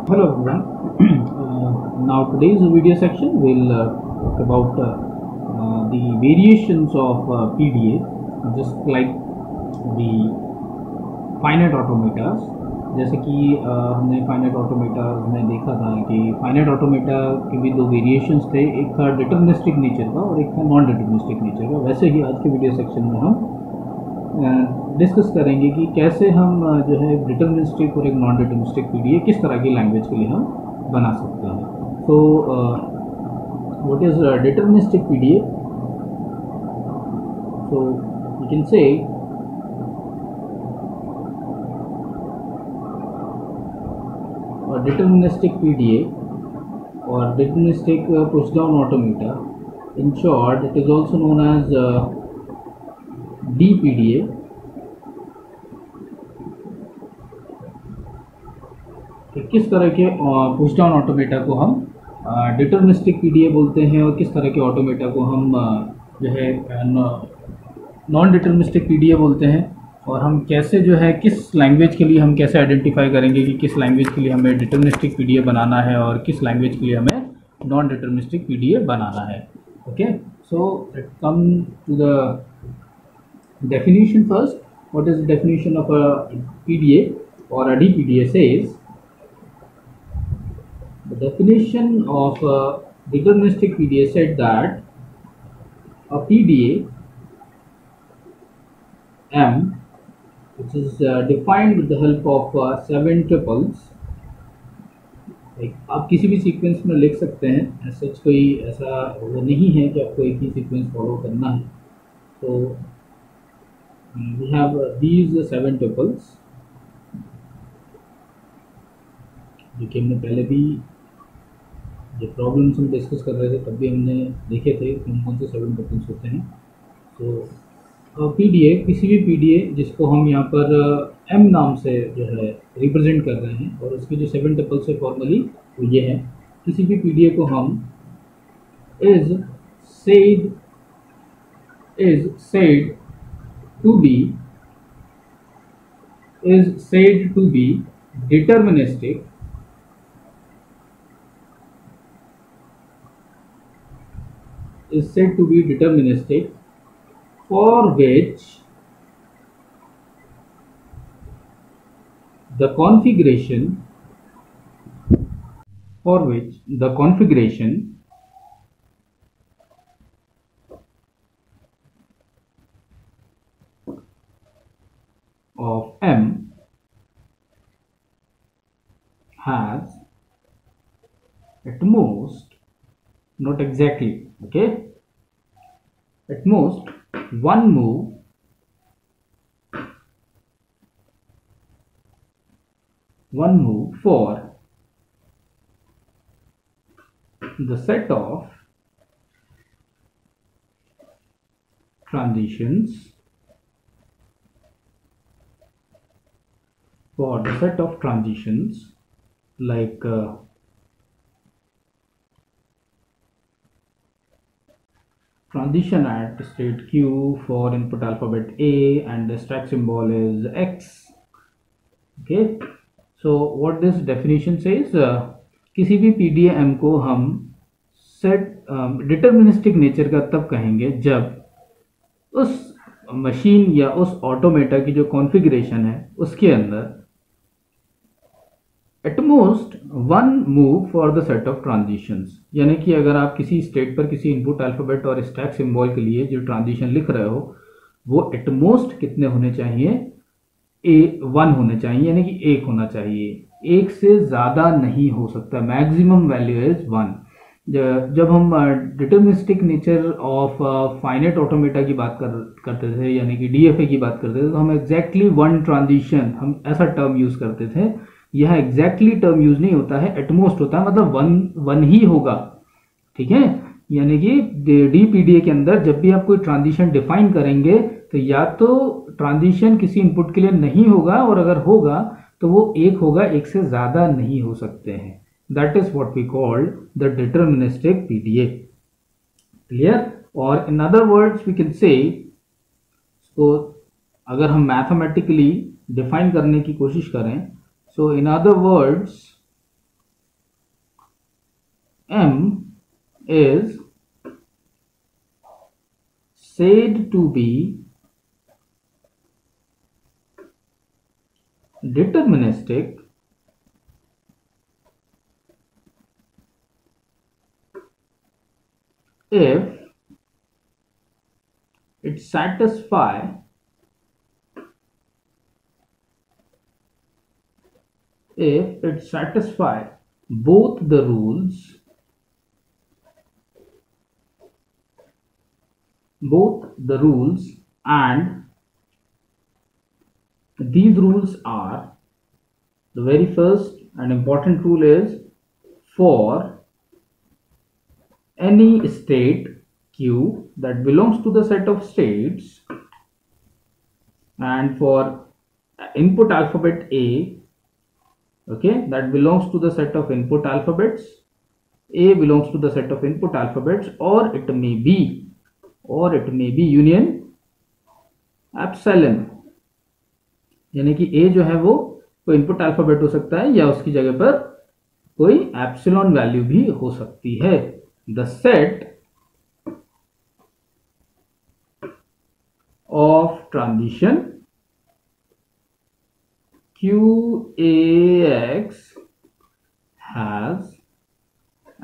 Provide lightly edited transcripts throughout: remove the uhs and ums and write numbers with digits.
Hello everyone. Now today's video section will talk about the variations of PDA, just like the finite automators. जैसे कि हमने finite automata में देखा था कि फाइनाइट ऑटोमेटा के भी दो वेरिएशंस थे, एक था डिटर्मिनिस्टिक नेचर का और एक था नॉन डिटर्मिनिस्टिक नेचर का। वैसे ही आज के वीडियो सेक्शन में हम डिस्कस करेंगे कि कैसे हम जो है डिटर्मिनिस्टिक और एक नॉन डिटर्मिनिस्टिक पीडीए किस तरह की लैंग्वेज के लिए हम बना सकते हैं। तो what is deterministic PDA? So you can से deterministic PDA or deterministic push down automata. In short, it is also known as DPDA. किस तरह के पुश डाउन ऑटोमेटा को हम डिटर्मिनिस्टिक पीडीए बोलते हैं और किस तरह के ऑटोमेटा को हम जो है नॉन डिटर्मिनिस्टिक पीडीए बोलते हैं, और हम कैसे जो है किस लैंग्वेज के लिए हम कैसे आइडेंटिफाई करेंगे कि किस लैंग्वेज के लिए हमें डिटर्मिनिस्टिक पीडीए बनाना है और किस लैंग्वेज के लिए हमें नॉन डिटर्मिनिस्टिक पीडीए बनाना है। Okay, so come to the definition first. What is the definition of a PDA और a DPDA? Says the definition of a deterministic PDA said that a PDA M, which is defined with the help of 7 tuples. आप किसी भी sequence में लिख सकते हैं, ऐसा कोई ऐसा वो नहीं है कि आपको एक ही सीक्वेंस फॉलो करना है। तो we have these 7 tuples जो कि हमने पहले भी जो प्रॉब्लम्स हम डिस्कस कर रहे थे तब भी हमने देखे थे कौन से 7 टपल्स होते हैं। तो पीडीए, किसी भी पीडीए जिसको हम यहाँ पर एम नाम से जो है रिप्रेजेंट कर रहे हैं और उसके जो 7 टपल्स है फॉर्मली वो ये है। किसी भी पीडीए को हम is said to be deterministic is said to be deterministic for which the configuration of M has at most, not exactly, okay, at most one move for the set of transitions like transition at state Q for input alphabet A and the stack symbol is X. Okay, so what this definition says, किसी भी PDA-M को हम set deterministic nature का तब कहेंगे जब उस machine या उस ऑटोमेटा की जो कॉन्फ़िगरेशन है उसके अंदर eight most one move for the set of transitions, यानी कि अगर आप किसी स्टेट पर किसी इनपुट अल्फाबेट और स्टैक सिंबल के लिए जो ट्रांजिशन लिख रहे हो वो एट मोस्ट कितने होने चाहिए? 1 होने चाहिए, यानी कि 1 होना चाहिए, 1 से ज़्यादा नहीं हो सकता। Maximum value is 1। जब हम deterministic nature of finite automata की बात करते थे, यानी कि डीएफए की बात करते थे, तो हम एग्जैक्टली 1 ट्रांजिशन, हम ऐसा टर्म यूज़ करते थे। यह एग्जैक्टली टर्म यूज नहीं होता है, एटमोस्ट होता है, मतलब 1 ही होगा। ठीक है, यानी कि डीपीडीए के अंदर जब भी आप कोई ट्रांजिशन डिफाइन करेंगे तो या तो ट्रांजिशन किसी इनपुट के लिए नहीं होगा, और अगर होगा तो वो 1 होगा, 1 से ज्यादा नहीं हो सकते हैं। That is what we called the deterministic PDA. Clear? और in other words we can say, तो अगर हम मैथमेटिकली डिफाइन करने की कोशिश करें, so in other words M is said to be deterministic if it satisfies both the rules and these rules are, the very first and important rule is, for any state Q that belongs to the set of states, and for input alphabet A, okay, that belongs to the set of input alphabets, A belongs to the set of input alphabets, or it may be union epsilon, यानी कि A जो है वो कोई input alphabet हो सकता है या उसकी जगह पर कोई एप्सिलॉन वैल्यू भी हो सकती है। The set of transition QAX has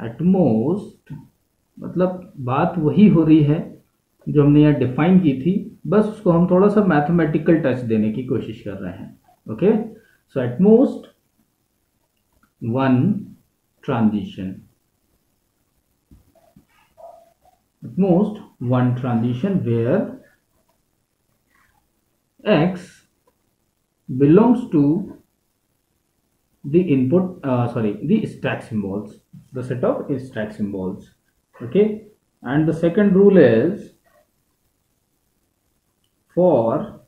at most, मतलब बात वही हो रही है जो हमने यहाँ डिफाइन की थी, बस उसको हम थोड़ा सा मैथमेटिकल टच देने की कोशिश कर रहे हैं। Okay, so at most one transition, where X belongs to the the stack symbols, the set of stack symbols. Okay, and the second rule is, for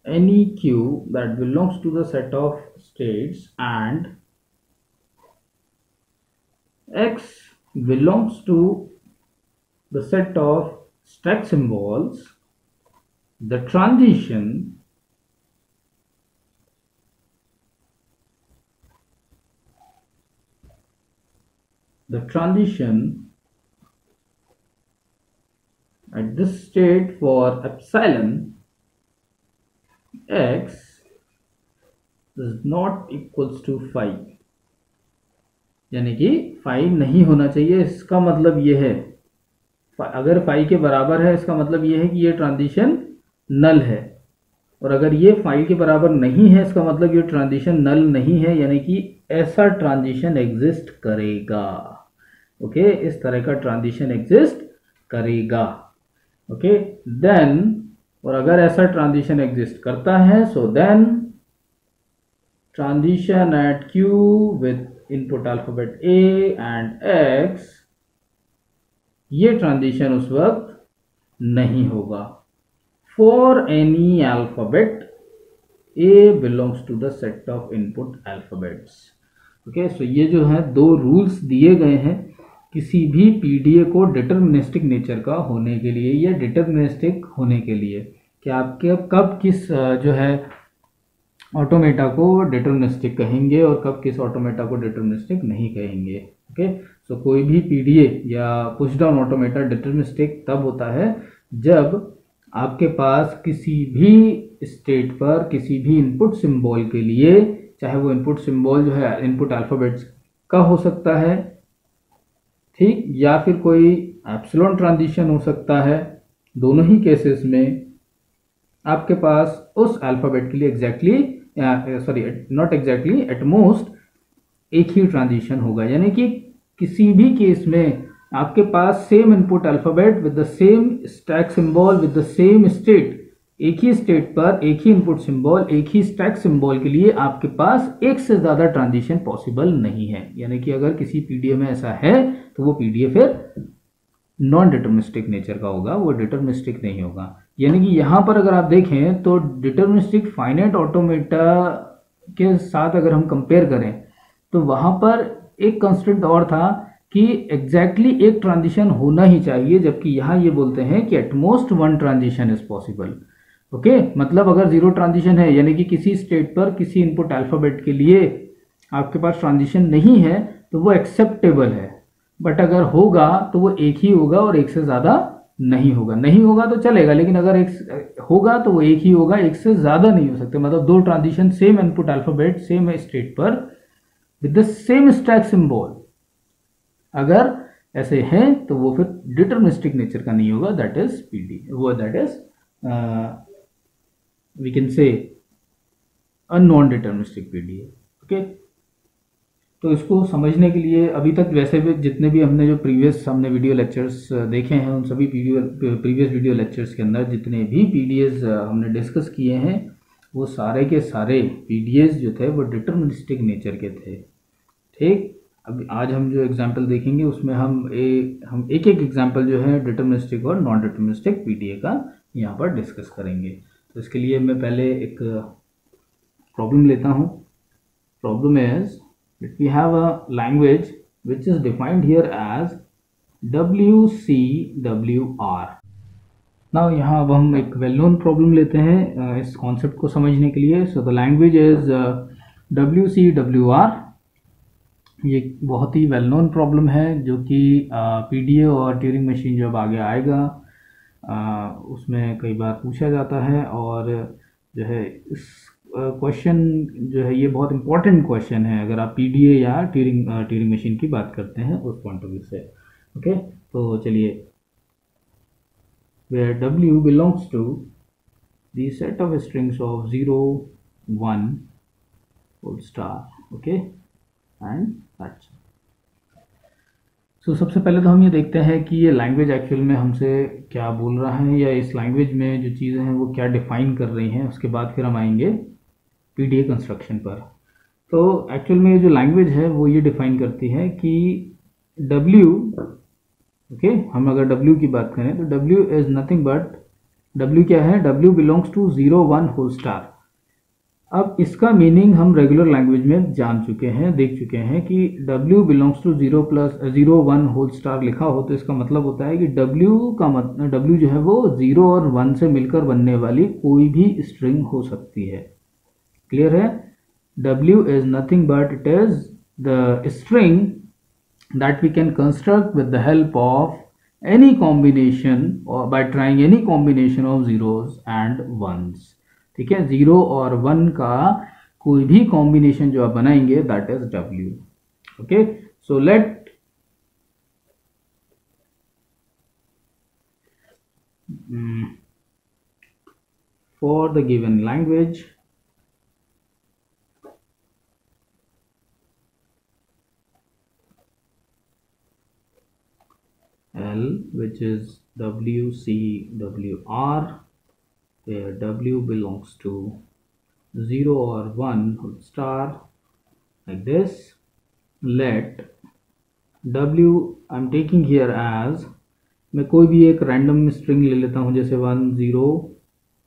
any Q that belongs to the set of states and X belongs to the set of stack symbols, the transition at this state for epsilon X is not equals to 5, यानी कि 5 नहीं होना चाहिए। इसका मतलब ये है, अगर 5 के बराबर है इसका मतलब ये है कि ये ट्रांजिशन नल है, और अगर ये 5 के बराबर नहीं है इसका मतलब ये ट्रांजिशन नल नहीं है, यानी कि ऐसा ट्रांजिशन एग्जिस्ट करेगा। ओके, इस तरह का ट्रांजिशन एग्जिस्ट करेगा। ओके, देन, और अगर ऐसा ट्रांजिशन एग्जिस्ट करता है, so then transition at Q with input alphabet A and X, ये ट्रांजिशन उस वक्त नहीं होगा। For any alphabet A belongs to the set of input alphabets. Okay, so ये जो है दो रूल्स दिए गए हैं किसी भी पीडीए को डिटर्मिनिस्टिक नेचर का होने के लिए या डिटर्मिनिस्टिक होने के लिए, कि आपके कब किस जो है ऑटोमेटा को डिटर्मिनिस्टिक कहेंगे और कब किस ऑटोमेटा को डिटर्मिनिस्टिक नहीं कहेंगे। ओके, सो कोई भी पीडीए या पुश डाउन ऑटोमेटा डिटर्मिनिस्टिक तब होता है जब आपके पास किसी भी स्टेट पर किसी भी इनपुट सिंबल के लिए, चाहे वो इनपुट सिंबल जो है इनपुट अल्फाबेट्स का हो सकता है, ठीक, या फिर कोई एप्सिलॉन ट्रांजिशन हो सकता है, दोनों ही केसेस में आपके पास उस अल्फाबेट के लिए एट मोस्ट एक ही ट्रांजिशन होगा। यानी कि किसी भी केस में आपके पास same input alphabet with the same stack symbol with the same state, एक ही स्टेट पर एक ही इनपुट सिंबल एक ही स्टैक सिंबल के लिए आपके पास एक से ज्यादा ट्रांजिशन पॉसिबल नहीं है। यानी कि अगर किसी पीडीए में ऐसा है तो वो पीडीए फिर नॉन डिटर्मिनिस्टिक नेचर का होगा, वो डिटर्मिनिस्टिक नहीं होगा। यानी कि यहां पर अगर आप देखें तो डिटर्मिनिस्टिक फाइनाइट ऑटोमेटा के साथ अगर हम कंपेयर करें तो वहां पर एक कंस्ट्रेंट और था कि एग्जैक्टली एक ट्रांजिशन होना ही चाहिए, जबकि यहां ये बोलते हैं कि at most one transition is possible. Okay, मतलब अगर जीरो ट्रांजिशन है यानी कि किसी स्टेट पर किसी इनपुट अल्फाबेट के लिए आपके पास ट्रांजिशन नहीं है तो वो एक्सेप्टेबल है, बट अगर होगा तो वो एक ही होगा और एक से ज़्यादा नहीं होगा। नहीं होगा तो चलेगा, लेकिन अगर एक होगा तो वो एक ही होगा, एक से ज़्यादा नहीं हो सकते। मतलब दो transition same input alphabet same state पर with the same stack symbol अगर ऐसे हैं तो वो फिर डिटरमिनिस्टिक नेचर का नहीं होगा, दैट इज पीडी, वो that is we can say a non deterministic PD है। ओके, तो इसको समझने के लिए अभी तक वैसे भी जितने भी हमने जो हमने वीडियो लेक्चर्स देखे हैं, उन सभी प्रीवियस वीडियो लेक्चर्स के अंदर जितने भी पीडीएस हमने डिस्कस किए हैं, वो सारे के सारे पीडीएस जो थे वो डिटरमिनिस्टिक नेचर के थे। ठीक, अब आज हम जो एग्जाम्पल देखेंगे उसमें हम एक एक एग्जाम्पल जो है डिटरमिनिस्टिक और नॉन डिटरमिनिस्टिक पीडीए का यहाँ पर डिस्कस करेंगे। तो इसके लिए मैं पहले एक प्रॉब्लम लेता हूँ। Problem is that we have a language which is defined here as WCWR. Now यहाँ अब हम एक वेल नोन प्रॉब्लम लेते हैं इस कॉन्सेप्ट को समझने के लिए। So the language is WCWR। ये बहुत ही वेल नोन प्रॉब्लम है जो कि पीडीए और ट्यूरिंग मशीन जब आगे आएगा उसमें कई बार पूछा जाता है, और जो है इस क्वेश्चन जो है ये बहुत इंपॉर्टेंट क्वेश्चन है अगर आप पीडीए या ट्यूरिंग मशीन की बात करते हैं उस पॉइंट ऑफ व्यू से। ओके, तो चलिए, where W belongs to the set of strings of 0, 1, full star, okay, and that's so सबसे पहले तो हम ये देखते हैं कि ये लैंग्वेज एक्चुअल में हमसे क्या बोल रहा है, या इस लैंग्वेज में जो चीज़ें हैं वो क्या डिफाइन कर रही हैं। उसके बाद फिर हम आएंगे पीडीए कंस्ट्रक्शन पर। तो एक्चुअल में ये जो लैंग्वेज है वो ये डिफाइन करती है कि W, ओके, हम अगर W की बात करें तो W is nothing but, W क्या है, W belongs to 0, 1 whole star. अब इसका मीनिंग हम रेगुलर लैंग्वेज में जान चुके हैं, देख चुके हैं कि W belongs to 0 1 whole star लिखा हो तो इसका मतलब होता है कि W जो है वो 0 और 1 से मिलकर बनने वाली कोई भी स्ट्रिंग हो सकती है। क्लियर है? W is nothing but it is the string that we can construct with the help of any combination or by trying any combination of zeros and ones. ठीक है, 0 और 1 का कोई भी कॉम्बिनेशन जो आप बनाएंगे that is W. Okay, so let for the given language L, which is WCWR, where W belongs to 0 or 1 whole star, like this. Let W I'm taking here as, मैं कोई भी एक रैंडम स्ट्रिंग ले लेता हूँ, जैसे 1 0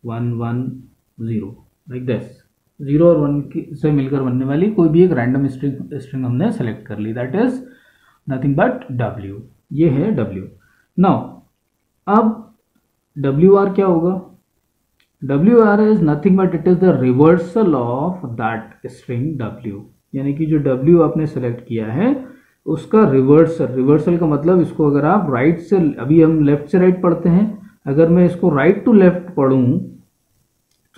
1 1 0, like this। 0 और 1 से मिलकर बनने वाली कोई भी एक रैंडम स्ट्रिंग हमने सेलेक्ट कर ली, that is nothing but W। ये है W। नाउ अब WR क्या होगा? WR is nothing but it is the reversal of that string W, यानी कि जो W आपने सेलेक्ट किया है उसका रिवर्सल का मतलब, इसको अगर आप राइट से, अभी हम लेफ्ट से राइट पढ़ते हैं, अगर मैं इसको राइट टू लेफ्ट पढ़ूं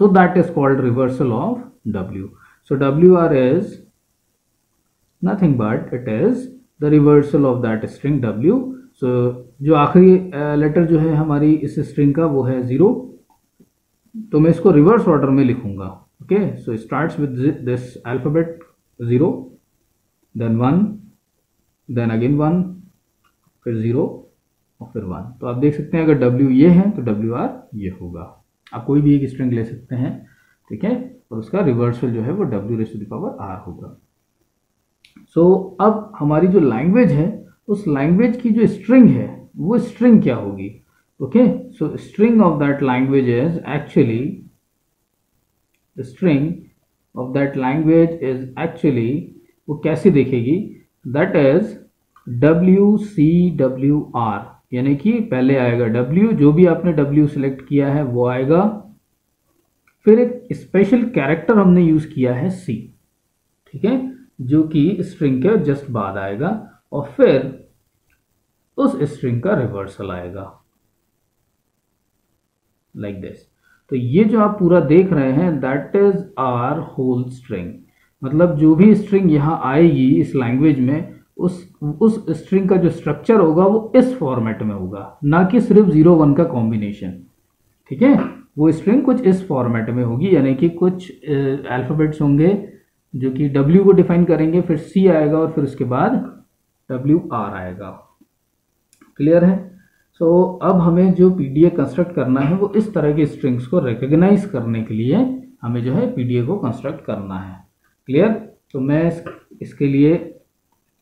so that is called reversal of W. So WR is nothing but it is the reversal of that string W. So जो आखिरी लेटर जो है हमारी इस स्ट्रिंग का वो है 0, तो मैं इसको रिवर्स ऑर्डर में लिखूंगा। Okay, so starts with this alphabet 0, then 1, then again 1, फिर 0 और फिर 1। तो आप देख सकते हैं अगर W ये है तो WR ये होगा। आप कोई भी एक स्ट्रिंग ले सकते हैं, ठीक है, और उसका रिवर्सल जो है वो W⁻R होगा। सो अब हमारी जो लैंग्वेज है उस लैंग्वेज की जो स्ट्रिंग है वो स्ट्रिंग क्या होगी? Okay, so string of that language is actually, the string of that language is actually, वो कैसे देखेगी? दैट इज WCWR, यानी कि पहले आएगा W, जो भी आपने W सिलेक्ट किया है वो आएगा, फिर एक स्पेशल कैरेक्टर हमने यूज किया है C, ठीक है, जो कि स्ट्रिंग के जस्ट बाद आएगा, और फिर उस स्ट्रिंग का रिवर्सल आएगा, लाइक दिस। तो ये जो आप पूरा देख रहे हैं that is our whole string, मतलब जो भी स्ट्रिंग यहाँ आएगी इस लैंग्वेज में, उस स्ट्रिंग का जो स्ट्रक्चर होगा वो इस फॉर्मेट में होगा, ना कि सिर्फ 0 1 का कॉम्बिनेशन। ठीक है, वो स्ट्रिंग कुछ इस फॉर्मेट में होगी, यानी कि कुछ अल्फाबेट्स होंगे जो कि W को डिफाइन करेंगे, फिर C आएगा और फिर उसके बाद WR आएगा। क्लियर है? सो अब हमें जो PDA कंस्ट्रक्ट करना है वो इस तरह के स्ट्रिंग्स को रिकॉग्नाइज करने के लिए हमें जो है PDA को कंस्ट्रक्ट करना है। क्लियर? तो मैं इसके लिए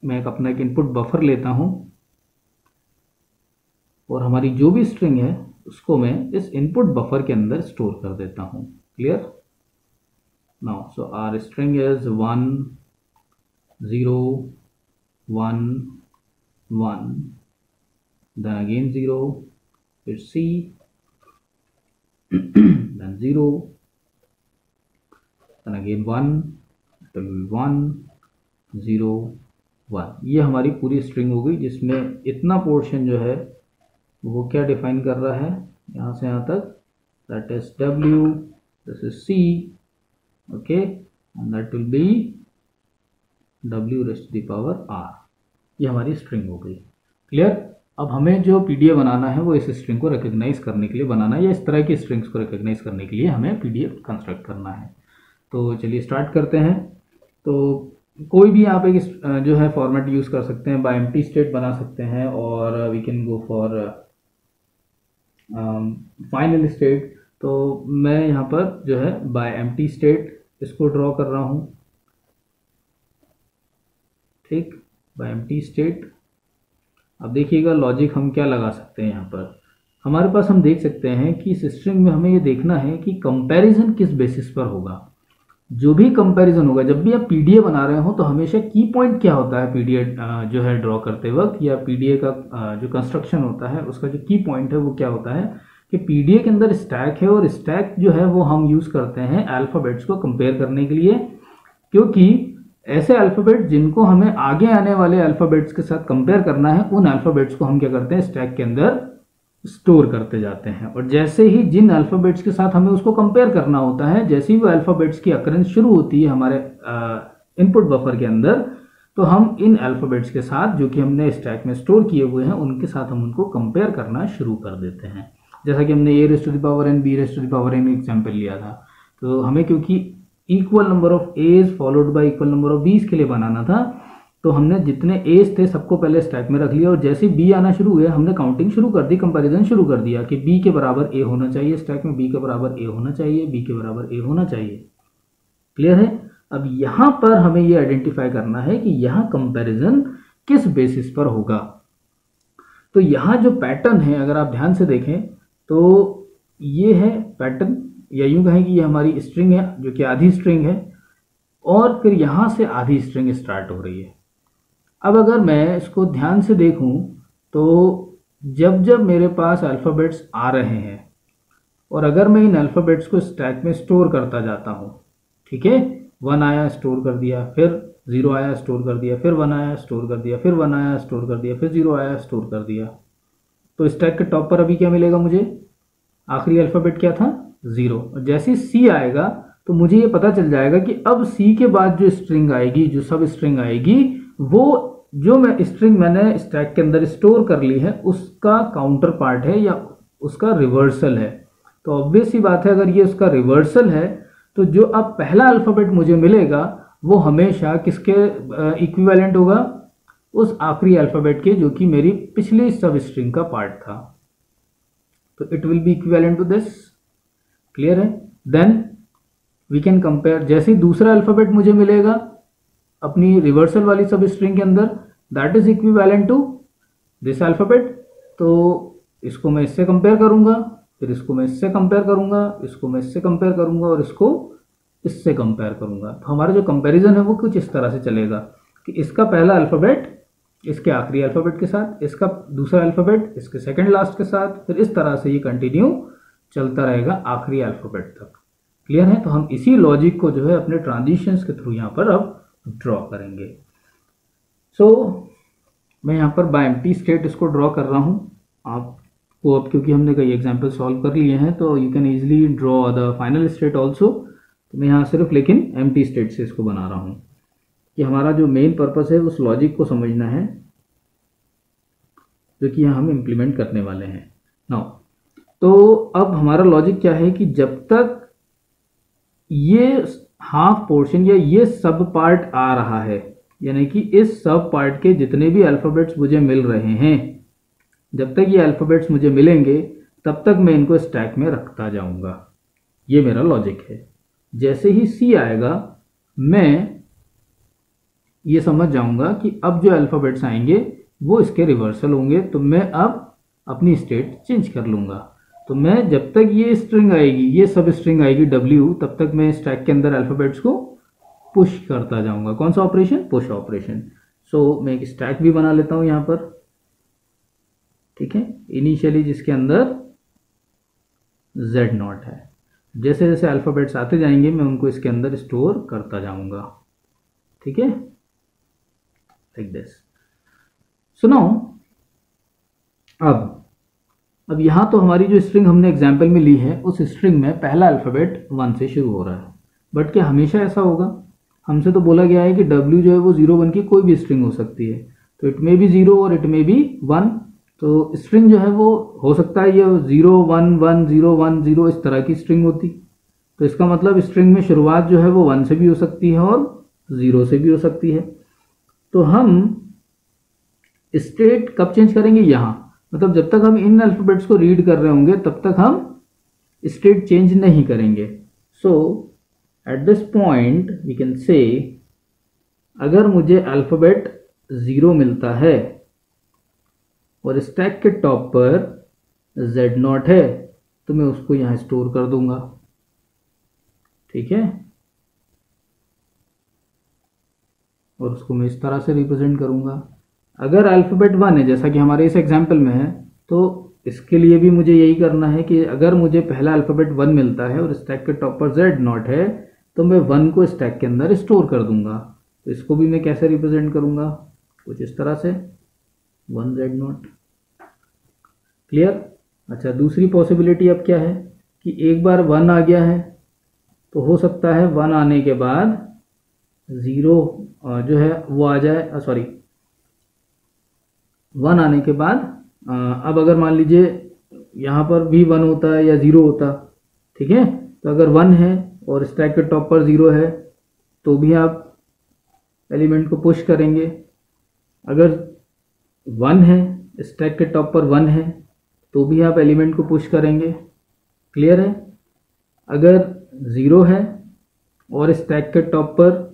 मैं अपना एक इनपुट बफर लेता हूं और हमारी जो भी स्ट्रिंग है उसको मैं इस इनपुट बफर के अंदर स्टोर कर देता हूं। Clear? Now so our string is 1 0 1 1, then again 0, फिर C, then 0, then again 1, 1 0 1। ये हमारी पूरी स्ट्रिंग हो गई, जिसमें इतना पोर्शन जो है वो क्या डिफाइन कर रहा है, यहाँ से यहाँ तक, that is W, this is C, okay, and that will be W raise to the power R। ये हमारी स्ट्रिंग हो गई। क्लियर? अब हमें जो PDA बनाना है वो इस स्ट्रिंग को रिकॉग्नाइज करने के लिए बनाना है, या इस तरह की स्ट्रिंग्स को रिकॉग्नाइज करने के लिए हमें PDA कंस्ट्रक्ट करना है। तो चलिए स्टार्ट करते हैं। तो कोई भी आप एक जो है फॉर्मेट यूज़ कर सकते हैं, बाय एम्प्टी स्टेट बना सकते हैं, और we can go for final state. तो मैं यहाँ पर जो है बाय एम्प्टी स्टेट इसको ड्रॉ कर रहा हूँ। ठीक, बाय एम्प्टी स्टेट। अब देखिएगा लॉजिक हम क्या लगा सकते हैं। यहाँ पर हमारे पास हम देख सकते हैं कि इस स्ट्रिंग में हमें ये देखना है कि कंपैरिजन किस बेसिस पर होगा। जो भी कंपैरिजन होगा, जब भी आप PDA बना रहे हो तो हमेशा की पॉइंट क्या होता है PDA जो है ड्रॉ करते वक्त, या PDA का जो कंस्ट्रक्शन होता है उसका जो की पॉइंट है वो क्या होता है कि PDA के अंदर स्टैक है, और स्टैक जो है वो हम यूज़ करते हैं अल्फ़ाबेट्स को कंपेयर करने के लिए, क्योंकि ऐसे अल्फ़ाबेट जिनको हमें आगे आने वाले अल्फ़ाबेट्स के साथ कंपेयर करना है, उन अल्फ़ाबेट्स को हम क्या करते हैं स्टैक के अंदर स्टोर करते जाते हैं। और जैसे ही जिन अल्फ़ाबेट्स के साथ हमें उसको कंपेयर करना होता है, जैसे ही वो अल्फ़ाबेट्स की अकरेंस शुरू होती है हमारे इनपुट बफर के अंदर, तो हम इन अल्फ़ाबेट्स के साथ जो कि हमने स्टैक में स्टोर किए हुए हैं उनके साथ हम उनको कंपेयर करना शुरू कर देते हैं। जैसा कि हमने A raise to the power n B raise to the power n example लिया था, तो हमें क्योंकि equal number of A's followed by equal number of B's के लिए बनाना था, तो हमने जितने A's थे सबको पहले स्टैक में रख लिया, और जैसे B आना शुरू हुए हमने काउंटिंग शुरू कर दी, कंपैरिजन शुरू कर दिया कि B के बराबर A होना चाहिए स्टैक में, B के बराबर A होना चाहिए, B के बराबर A होना चाहिए। क्लियर है? अब यहाँ पर हमें ये आइडेंटिफाई करना है कि यहाँ कंपैरिजन किस बेसिस पर होगा। तो यहाँ जो पैटर्न है अगर आप ध्यान से देखें तो ये है पैटर्न, या यूं कहें कि ये हमारी स्ट्रिंग है जो कि आधी स्ट्रिंग है, और फिर यहाँ से आधी स्ट्रिंग स्टार्ट हो रही है। अब अगर मैं इसको ध्यान से देखूं तो जब जब मेरे पास अल्फ़ाबेट्स आ रहे हैं, और अगर मैं इन अल्फ़ाबेट्स को स्टैक में स्टोर करता जाता हूं, ठीक है, 1 आया स्टोर कर दिया, फिर 0 आया स्टोर कर दिया, फिर 1 आया स्टोर कर दिया, फिर 1 आया स्टोर कर दिया, फिर 0 आया स्टोर कर दिया, तो स्टैक के टॉप पर अभी क्या मिलेगा मुझे? आखिरी अल्फ़ाबेट क्या था? 0। और जैसे C आएगा तो मुझे ये पता चल जाएगा कि अब C के बाद जो स्ट्रिंग आएगी, जो सब स्ट्रिंग आएगी, वो जो स्ट्रिंग मैंने स्टैक के अंदर स्टोर कर ली है उसका काउंटर पार्ट है या उसका रिवर्सल है। तो ऑब्वियस सी बात है, अगर ये उसका रिवर्सल है तो जो अब पहला अल्फ़ाबेट मुझे मिलेगा वो हमेशा किसके इक्विवेलेंट होगा? उस आखिरी अल्फ़ाबेट के, जो कि मेरी पिछली सब स्ट्रिंग का पार्ट था। तो it will be equivalent to this. Clear है? देन वी कैन कंपेयर, जैसे ही दूसरा अल्फ़ाबेट मुझे मिलेगा अपनी रिवर्सल वाली सब स्ट्रिंग के अंदर, that is equivalent to this alphabet, तो इसको मैं इससे कंपेयर करूंगा, फिर इसको मैं इससे कंपेयर करूंगा, इसको मैं इससे कंपेयर करूंगा, और इसको इससे कंपेयर करूंगा। तो हमारा जो कंपैरिजन है वो कुछ इस तरह से चलेगा कि इसका पहला अल्फ़ाबेट इसके आखिरी अल्फ़ाबेट के साथ, इसका दूसरा अल्फ़ाबेट इसके सेकंड लास्ट के साथ, फिर इस तरह से ये कंटिन्यू चलता रहेगा आखिरी अल्फ़ाबेट तक। क्लियर है? तो हम इसी लॉजिक को जो है अपने ट्रांजिशंस के थ्रू यहाँ पर अब ड्रॉ करेंगे। सो मैं यहाँ पर बाय एम्प्टी स्टेट इसको ड्रॉ कर रहा हूँ। आपको अब क्योंकि हमने कई एग्जाम्पल सॉल्व कर लिए हैं तो you can easily draw the final state also. तो मैं यहाँ सिर्फ लेकिन एम्प्टी स्टेट से इसको बना रहा हूँ कि हमारा जो मेन पर्पस है उस लॉजिक को समझना है जो कि यहाँ हम इम्प्लीमेंट करने वाले हैं नाउ। तो अब हमारा लॉजिक क्या है कि जब तक ये हाफ पोर्शन या ये सब पार्ट आ रहा है, यानी कि इस सब पार्ट के जितने भी अल्फ़ाबेट्स मुझे मिल रहे हैं, जब तक ये अल्फ़ाबेट्स मुझे मिलेंगे तब तक मैं इनको स्टैक में रखता जाऊंगा। ये मेरा लॉजिक है। जैसे ही सी आएगा मैं ये समझ जाऊंगा कि अब जो अल्फ़ाबेट्स आएंगे वो इसके रिवर्सल होंगे, तो मैं अब अपनी स्टेट चेंज कर लूंगा। तो मैं जब तक ये स्ट्रिंग आएगी, ये सब स्ट्रिंग आएगी W, तब तक मैं स्टैक के अंदर अल्फ़ाबेट्स को पुश करता जाऊंगा। कौन सा ऑपरेशन? Push operation. सो मैं एक स्टैक भी बना लेता हूं यहां पर, ठीक है, इनिशियली जिसके अंदर Z0 है। जैसे जैसे अल्फ़ाबेट्स आते जाएंगे मैं उनको इसके अंदर स्टोर करता जाऊंगा, ठीक है, लाइक दिस। सो नाउ अब यहां तो हमारी जो स्ट्रिंग हमने एग्जाम्पल में ली है उस स्ट्रिंग में पहला अल्फ़ाबेट 1 से शुरू हो रहा है। बट क्या हमेशा ऐसा होगा? हमसे तो बोला गया है कि W जो है वो 0 1 की कोई भी स्ट्रिंग हो सकती है, तो इट मे बी 0 और इट मे बी 1। तो स्ट्रिंग जो है वो हो सकता है ये 0 1 1 0 1 0 इस तरह की स्ट्रिंग होती। तो इसका मतलब स्ट्रिंग में शुरुआत जो है वो 1 से भी हो सकती है और 0 से भी हो सकती है। तो हम स्टेट कब चेंज करेंगे? यहां, मतलब जब तक हम इन अल्फ़ाबेट्स को रीड कर रहे होंगे तब तक हम स्टेट चेंज नहीं करेंगे। So at this point we can say, अगर मुझे अल्फ़ाबेट 0 मिलता है और स्टैक के टॉप पर Z0 है तो मैं उसको यहां स्टोर कर दूंगा, ठीक है, और उसको मैं इस तरह से रिप्रेजेंट करूंगा। अगर अल्फ़ाबेट 1 है जैसा कि हमारे इस एग्जाम्पल में है, तो इसके लिए भी मुझे यही करना है कि अगर मुझे पहला अल्फ़ाबेट 1 मिलता है और स्टैक के टॉप पर Z0 है तो मैं 1 को स्टैक के अंदर स्टोर कर दूंगा। तो इसको भी मैं कैसे रिप्रेजेंट करूंगा? कुछ इस तरह से 1 Z0। क्लियर? अच्छा, दूसरी पॉसिबिलिटी अब क्या है कि एक बार 1 आ गया है तो हो सकता है 1 आने के बाद 0 जो है वो आ जाए, सॉरी 1 आने के बाद अब अगर मान लीजिए यहाँ पर भी 1 होता है या 0 होता, ठीक है, तो अगर 1 है और स्टैक के टॉप पर 0 है तो भी आप एलिमेंट को पुश करेंगे। अगर 1 है, स्टैक के टॉप पर 1 है तो भी आप एलिमेंट को पुश करेंगे। क्लियर है? अगर 0 है और स्टैक के टॉप पर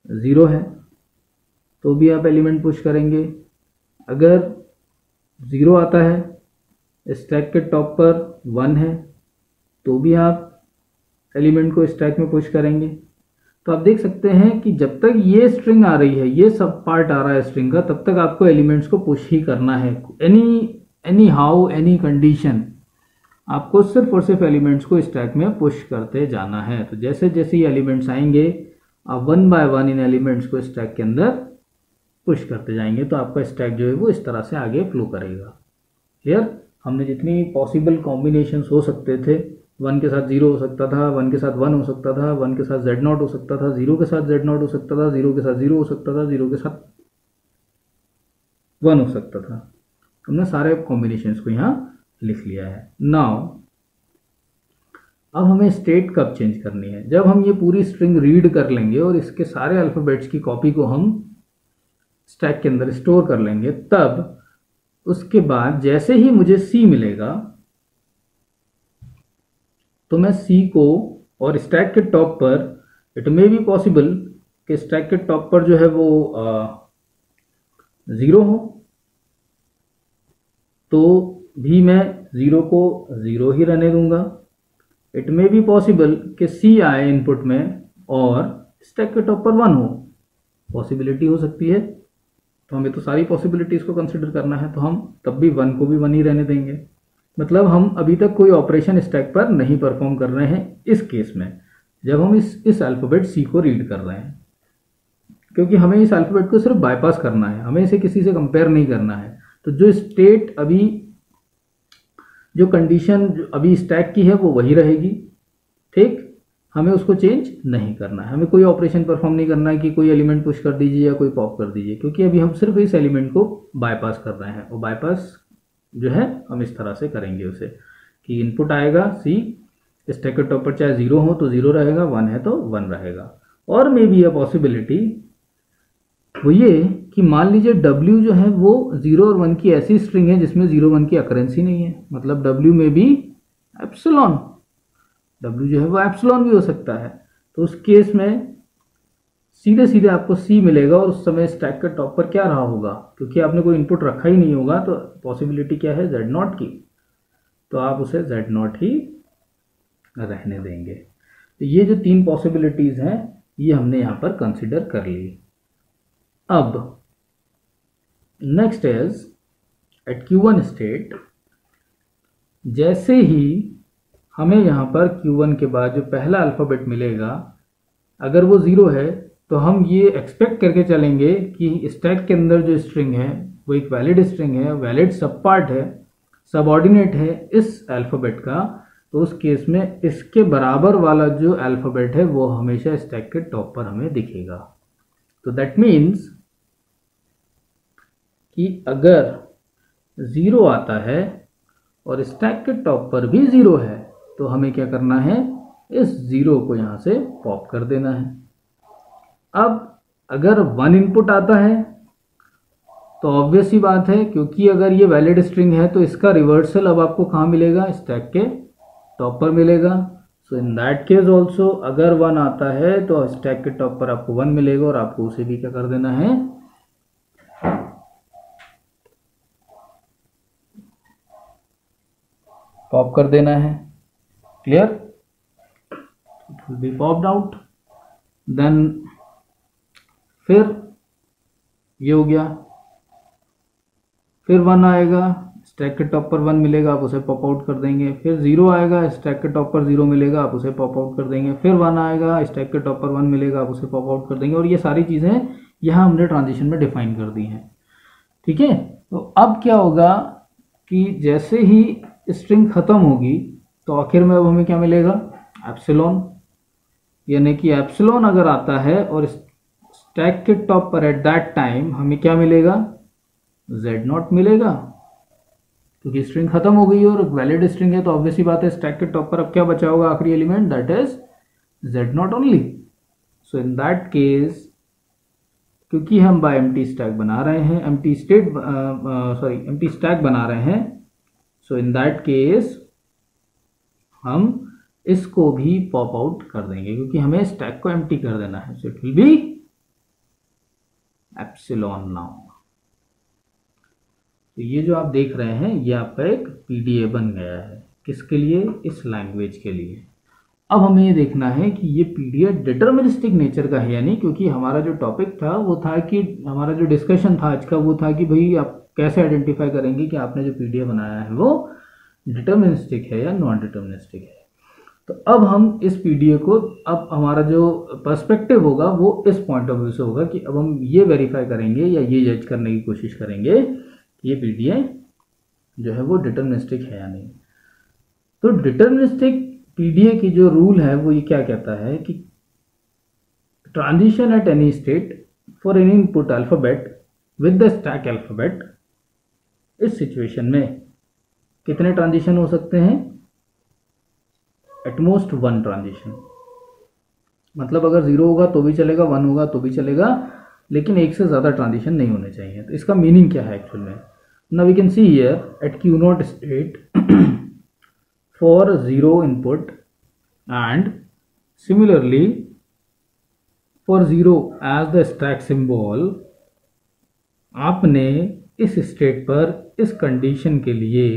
0 है तो भी आप एलिमेंट पुश करेंगे। अगर 0 आता है, स्टैक के टॉप पर 1 है तो भी आप एलिमेंट को स्टैक में पुश करेंगे। तो आप देख सकते हैं कि जब तक ये स्ट्रिंग आ रही है, ये सब पार्ट आ रहा है स्ट्रिंग का, तब तक आपको एलिमेंट्स को पुश ही करना है। एनी हाउ एनी कंडीशन, आपको सिर्फ और सिर्फ एलिमेंट्स को स्टैक में पुश करते जाना है। तो जैसे जैसे ये एलिमेंट्स आएंगे आप 1 बाय 1 इन एलिमेंट्स को स्टैक के अंदर पुश करते जाएंगे, तो आपका स्टैक जो है वो इस तरह से आगे फ्लो करेगा। क्लियर? हमने जितनी पॉसिबल कॉम्बिनेशंस हो सकते थे, 1 के साथ 0 हो सकता था, 1 के साथ 1 हो सकता था, 1 के साथ Z0 हो सकता था, 0 के साथ Z0 हो सकता था, 0 के साथ 0 हो सकता था, 0 के साथ 1 हो सकता था। हमने सारे कॉम्बिनेशंस को यहाँ लिख लिया है। नाउ अब हमें स्टेट कब चेंज करनी है? जब हम ये पूरी स्ट्रिंग रीड कर लेंगे और इसके सारे अल्फ़ाबेट्स की कॉपी को हम स्टैक के अंदर स्टोर कर लेंगे, तब उसके बाद जैसे ही मुझे C मिलेगा तो मैं C को, और स्टैक के टॉप पर इट मे बी पॉसिबल कि स्टैक के टॉप पर जो है वो 0 हो, तो भी मैं 0 को 0 ही रहने दूंगा। इट मे बी पॉसिबल कि C आए इनपुट में और स्टैक के टॉप पर 1 हो, पॉसिबिलिटी हो सकती है। तो हमें तो सारी पॉसिबिलिटीज़ को कंसिडर करना है, तो हम तब भी 1 को भी 1 ही रहने देंगे। मतलब हम अभी तक कोई ऑपरेशन स्टैक पर नहीं परफॉर्म कर रहे हैं इस केस में, जब हम इस अल्फ़ाबेट C को रीड कर रहे हैं। क्योंकि हमें इस अल्फ़ाबेट को सिर्फ बाईपास करना है, हमें इसे किसी से कंपेयर नहीं करना है। तो जो स्टेट अभी, जो कंडीशन अभी स्टैक की है वो वही रहेगी, ठीक, हमें उसको चेंज नहीं करना है, हमें कोई ऑपरेशन परफॉर्म नहीं करना है कि कोई एलिमेंट पुश कर दीजिए या कोई पॉप कर दीजिए, क्योंकि अभी हम सिर्फ इस एलिमेंट को बाईपास कर रहे हैं। और बाईपास जो है हम इस तरह से करेंगे उसे कि इनपुट आएगा सी, स्टैक के टॉप पर चाहे 0 हो तो 0 रहेगा, 1 है तो 1 रहेगा। और मे बी अ पॉसिबिलिटी वो ये कि मान लीजिए W जो है वो 0 और 1 की ऐसी स्ट्रिंग है जिसमें 0 1 की अकरेंस ही नहीं है, मतलब W में भी एप्सिलॉन, W जो है वो एप्सिलॉन भी हो सकता है। तो उस केस में सीधे सीधे आपको C मिलेगा और उस समय स्टैक के टॉप पर क्या रहा होगा, क्योंकि आपने कोई इनपुट रखा ही नहीं होगा, तो पॉसिबिलिटी क्या है Z0 की, तो आप उसे Z0 ही रहने देंगे। तो ये जो 3 पॉसिबिलिटीज हैं ये हमने यहाँ पर कंसिडर कर ली। अब next is eight Q1 state, जैसे ही हमें यहाँ पर Q1 के बाद जो पहला अल्फ़ाबेट मिलेगा अगर वो 0 है तो हम ये एक्सपेक्ट करके चलेंगे कि स्टैक के अंदर जो स्ट्रिंग है वो एक वैलिड स्ट्रिंग है, वैलिड सब पार्ट है, सबऑर्डिनेट है इस अल्फ़ाबेट का। तो उस केस में इसके बराबर वाला जो अल्फ़ाबेट है वो हमेशा स्टैक के टॉप पर हमें दिखेगा। तो दैट मीन्स कि अगर 0 आता है और स्टैक के टॉप पर भी 0 है तो हमें क्या करना है, इस 0 को यहाँ से पॉप कर देना है। अब अगर 1 इनपुट आता है तो ऑब्वियस ही बात है, क्योंकि अगर ये वैलिड स्ट्रिंग है तो इसका रिवर्सल अब आपको कहाँ मिलेगा, स्टैक के टॉप पर मिलेगा। सो इन दैट केस ऑल्सो अगर 1 आता है तो स्टैक के टॉप पर आपको 1 मिलेगा और आपको उसे भी क्या कर देना है, पॉप कर देना है। Clear, it will be popped out. Then फिर ये हो गया, फिर 1 आएगा, स्टैक के टॉप पर 1 मिलेगा, आप उसे पॉप आउट कर देंगे। फिर 0 आएगा, स्टैक के टॉप पर 0 मिलेगा, आप उसे पॉप आउट कर देंगे। फिर 1 आएगा, स्टैक के टॉप पर 1 मिलेगा, आप उसे पॉप आउट कर देंगे। और ये सारी चीज़ें यहाँ हमने ट्रांजिशन में डिफाइन कर दी हैं, ठीक है। तो अब क्या होगा कि जैसे ही स्ट्रिंग खत्म होगी तो आखिर में अब हमें क्या मिलेगा, एप्सिलॉन, यानी कि एप्सिलॉन अगर आता है और स्टैक के टॉप पर एट दैट टाइम हमें क्या मिलेगा, Z0 मिलेगा, क्योंकि स्ट्रिंग खत्म हो गई और वैलिड स्ट्रिंग है तो ऑब्वियसली बात है स्टैक के टॉप पर अब क्या बचा होगा आखिरी element, that is Z0 only. So in that case क्योंकि हम बाय एम्प्टी स्टैक बना रहे हैं, एम्प्टी स्टैक बना रहे हैं, सो इन दैट केस हम इसको भी पॉप आउट कर देंगे क्योंकि हमें स्टैक को एम्प्टी कर देना है। So it will B epsilon now. तो ये जो आप देख रहे हैं ये आपका एक पीडीए बन गया है, किसके लिए, इस लैंग्वेज के लिए। अब हमें ये देखना है कि ये पीडीए डिटर्मिनिस्टिक नेचर का है या नहीं, क्योंकि हमारा जो टॉपिक था वो था कि हमारा जो डिस्कशन था आज का वो था कि भाई आप कैसे आइडेंटिफाई करेंगे कि आपने जो पीडीए बनाया है वो डिटर्मिनिस्टिक है या नॉन डिटर्मिनिस्टिक है। तो अब हम इस पीडीए को, अब हमारा जो पर्सपेक्टिव होगा वो इस पॉइंट ऑफ व्यू से होगा कि अब हम ये वेरीफाई करेंगे या ये जज करने की कोशिश करेंगे कि ये पीडीए जो है वो डिटर्मिनिस्टिक है या नहीं। तो डिटर्मिनिस्टिक पीडीए की जो रूल है वो ये क्या कहता है कि transition at any state for any input alphabet with the stack alphabet, इस सिचुएशन में कितने ट्रांजिशन हो सकते हैं, एटमोस्ट 1 ट्रांजिशन। मतलब अगर 0 होगा तो भी चलेगा, 1 होगा तो भी चलेगा, लेकिन एक से ज़्यादा ट्रांजिशन नहीं होने चाहिए। तो इसका मीनिंग क्या है एक्चुअल में, now we can see here at Q0 state for 0 input and similarly for 0 as the stack symbol, आपने इस स्टेट पर इस कंडीशन के लिए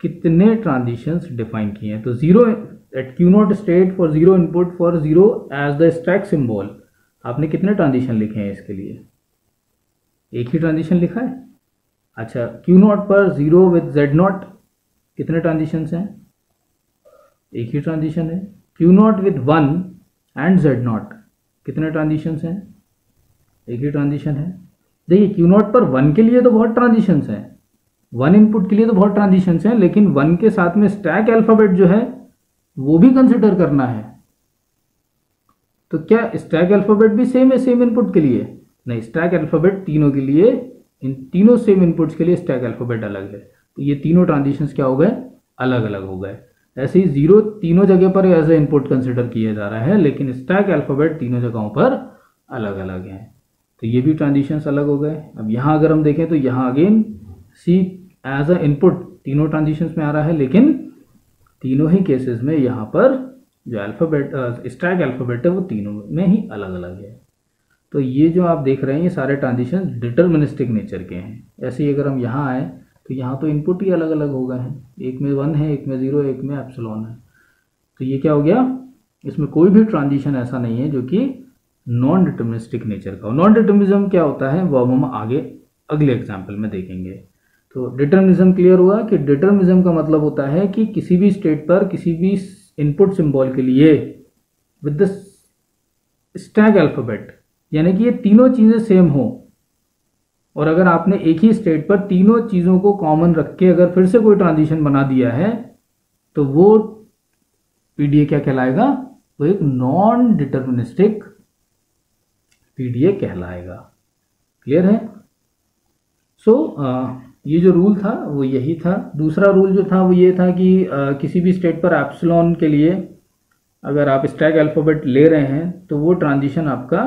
कितने ट्रांजिशंस डिफाइन किए हैं। तो 0 at Q0 state for 0 input for 0 as the stack symbol, आपने कितने ट्रांजिशन लिखे हैं इसके लिए, एक ही ट्रांजिशन लिखा है। अच्छा, Q0 पर 0 विद Z0 कितने ट्रांजिशंस हैं, एक ही ट्रांजिशन है। Q0 विद 1 एंड Z0 कितने ट्रांजिशंस हैं, एक ही ट्रांजिशन है। देखिए क्यू नॉट पर 1 के लिए तो बहुत ट्रांजिशंस हैं, 1 इनपुट के लिए तो बहुत ट्रांजिशंस हैं, लेकिन 1 के साथ में स्टैक अल्फाबेट जो है वो भी कंसिडर करना है। तो क्या स्टैक अल्फाबेट भी सेम है सेम इनपुट के लिए? नहीं, स्टैक अल्फाबेट तीनों के लिए, इन तीनों सेम इनपुट्स के लिए स्टैक अल्फाबेट अलग है। तो ये तीनों ट्रांजिशंस क्या हो गए? अलग अलग हो गए। ऐसे ही 0 तीनों जगह पर एज ए इनपुट कंसिडर किया जा रहा है, लेकिन स्टैक अल्फाबेट तीनों जगहों पर अलग अलग है। तो ये भी ट्रांजिशंस अलग हो गए। अब यहाँ अगर हम देखें तो यहाँ again see as a input तीनों ट्रांजिशंस में आ रहा है, लेकिन तीनों ही केसेस में यहाँ पर जो अल्फाबेट स्टैक अल्फाबेट है वो तीनों में ही अलग अलग है। तो ये जो आप देख रहे हैं ये सारे ट्रांजिशन डिटर्मिनिस्टिक नेचर के हैं। ऐसे ही अगर हम यहाँ आए तो यहाँ तो इनपुट ही अलग अलग हो गए हैं, एक में 1 है, एक में 0, एक में एप्सिलॉन है। तो ये क्या हो गया? इसमें कोई भी ट्रांजिशन ऐसा नहीं है जो कि नॉन डिटर्मिनिस्टिक नेचर का हो। नॉन डिटर्मिनिज्म क्या होता है वो हम आगे अगले एग्जाम्पल में देखेंगे। तो डिटर्मिनिज्म क्लियर हुआ कि डिटर्मिनिज्म का मतलब होता है कि किसी भी स्टेट पर किसी भी इनपुट सिंबल के लिए विद द स्टैक अल्फाबेट, यानी कि ये तीनों चीजें सेम हो, और अगर आपने एक ही स्टेट पर तीनों चीजों को कॉमन रख के अगर फिर से कोई ट्रांजिशन बना दिया है तो वो पीडीए क्या कहलाएगा? वो एक नॉन डिटर्मिनिस्टिक पीडीए कहलाएगा। क्लियर है? ये जो रूल था वो यही था। दूसरा रूल जो था वो ये था कि किसी भी स्टेट पर एप्सिलॉन के लिए अगर आप स्टैक अल्फाबेट ले रहे हैं तो वो ट्रांजिशन आपका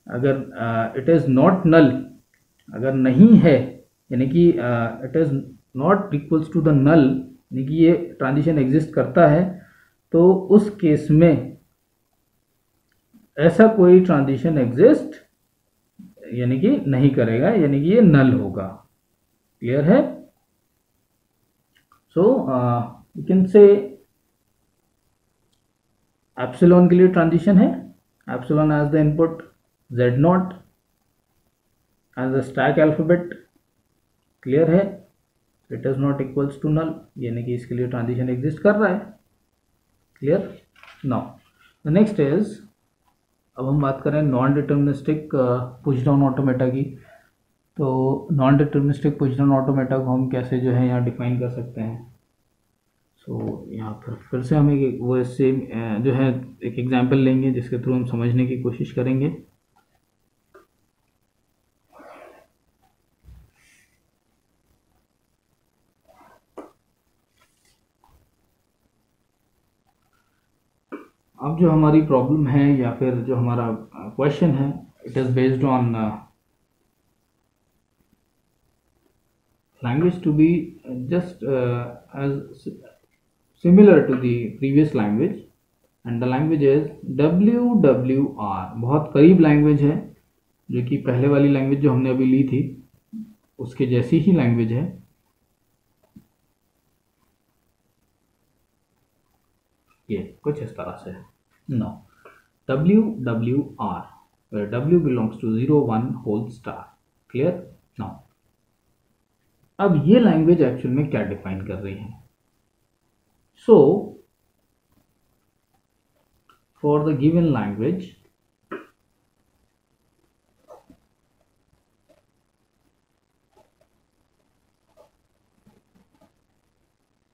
अगर इट इज़ नॉट नल, अगर नहीं है, यानी कि it is not equals to the null, यानी कि ये ट्रांजिशन एग्जिस्ट करता है, तो उस केस में ऐसा कोई ट्रांजिशन एग्जिस्ट यानी कि नहीं करेगा, यानी कि ये नल होगा। क्लियर है? So you can say epsilon के लिए ट्रांजिशन है, epsilon as the input, z not as the stack alphabet. Clear है? It is not equals to null, यानी कि इसके लिए ट्रांजिशन एग्जिस्ट कर रहा है। Clear? Now the next is, अब हम बात करें non deterministic push down automata की। तो non deterministic push down automata को हम कैसे जो है यहाँ डिफाइन कर सकते हैं। यहाँ पर फिर से हम एक वो सेम जो है एक एग्जांपल लेंगे जिसके थ्रू हम समझने की कोशिश करेंगे। अब जो हमारी प्रॉब्लम है या फिर जो हमारा क्वेश्चन है, it is based on language to be just as similar to the previous language, and the language is WWR। बहुत करीब लैंग्वेज है, जो कि पहले वाली लैंग्वेज जो हमने अभी ली थी उसके जैसी ही लैंग्वेज है। ये कुछ इस तरह से। No, WWR where W belongs to 0 1 whole star। Clear? Now अब ये लैंग्वेज एक्चुअल में क्या डिफाइन कर रही है? So for the given language,